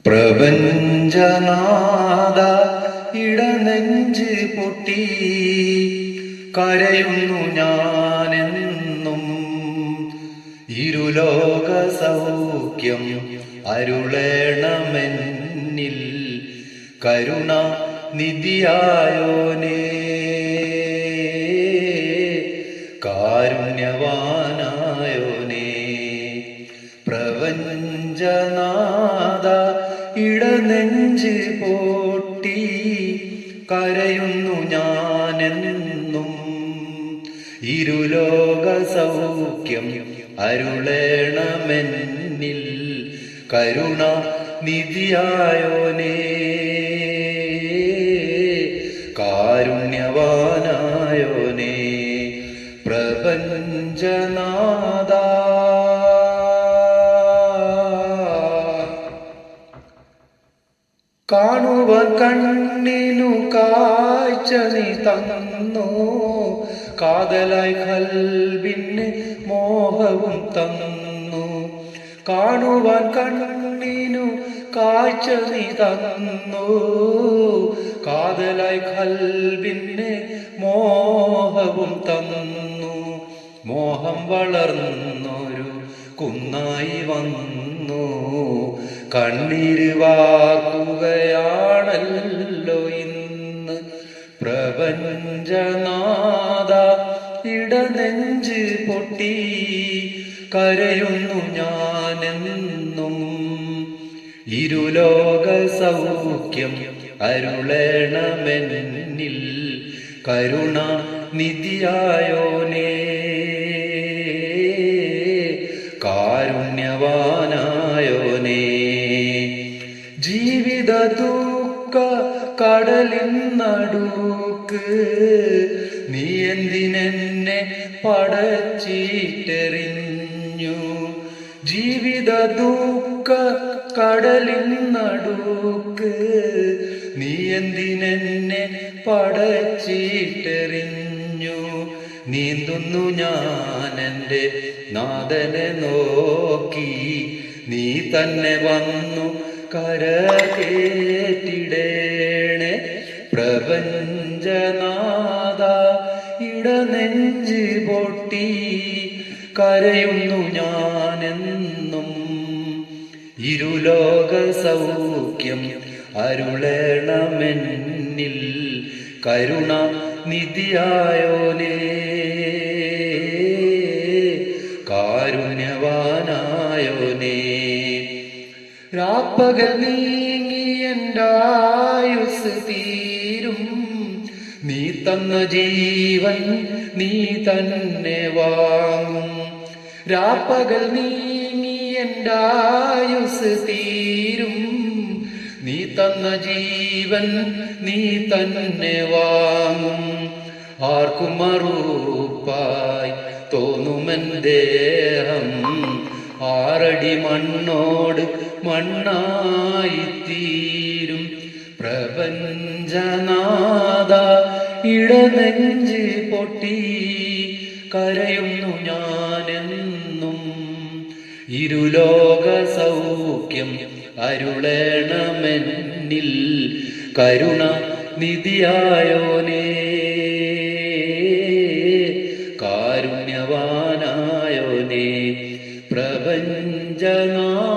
പ്രപഞ്ചനാഥ ഇടനെഞ്ച് പൊട്ടി കരയുന്നു ഞാനെന്നും. ഇരുലോക സൗഖ്യം അരുളേണമെന്നിൽ കരുണ നിധിയായോനേ, കാരുണ്യവാനായോനേ. പ്രപഞ്ചനാഥ ഇടനെഞ്ച് പൊട്ടി കരയുന്നു ഞാനെന്നും. ഇരുലോക സൗഖ്യം അരുളേണമെന്നിൽ കരുണ നിധിയായോനേ, കാരുണ്യവാനായോനേ. പ്രപഞ്ചനാഥ കാണുവാൻ കണ്ണിനു കാഴ്ച നീ തന്നു, കാതലായി കൽബിന് മോഹവും തന്നു. കാണുവാൻ കണ്ണിനു കാഴ്ച നീ തന്നു, കാതലായി കൽബിന് മോഹവും തന്നു. മോഹം വളർന്നൊരു കുന്നായി വന്നു, കണ്ണീര് വാക്കുകയാണല്ലോ ഇന്ന്. പ്രപഞ്ചനാഥ ഇടനെഞ്ച് പൊട്ടി കരയുന്നു ഞാനെന്നും. ഇരുലോക സൗഖ്യം അരുളേണമെന്നിൽ കരുണ നിധിയായോനേ, കാരുണ്യവാനായോനേ. ജീവിത ദുഃഖ കടലിൻ നടുക്ക് നീ എന്തിനെന്നെ പടച്ചിട്ടെറിഞ്ഞു. ജീവിത ദുഃഖ കടലിൻ നടുക്ക് നീ എന്തിനെന്നെ പടച്ചിട്ടെറിഞ്ഞു. നീന്തുന്നു ഞാനെൻ്റെ നാഥനെ നോക്കി, നീ തന്നെ വന്നു കരകേറ്റിടേണേ. പ്രപഞ്ചനാഥ ഇടനെഞ്ച് പൊട്ടി കരയുന്നു ഞാനെന്നും. ഇരുലോക സൗഖ്യം അരുളേണമെന്നിൽ കരുണ നിധിയായോനേ, കാരുണ്യവാനായോനേ. രാപ്പകൽ നീങ്ങി എൻ്റെ തീരും, നീ തന്ന ജീവൻ നീ തന്നെ വാങ്ങും. രാപ്പകൽ നീങ്ങി എൻ്റെ തീരും, നീ തന്ന ജീവൻ നീ തന്നെ വാങ്ങും. ആർക്കും മറുപ്പായി തോന്നുമെൻ ദേഹം, ആറടി മണ്ണോട് മണ്ണായിത്തീരും. പ്രപഞ്ചനാഥ ഇടനെഞ്ച് പൊട്ടി കരയുന്നു ഞാനെന്നും. ഇരുലോക സൗഖ്യം അരുളേണമെന്നിൽ കരുണ നിധിയായോനേ, കാരുണ്യവാനായോനേ. പ്രപഞ്ചനാഥ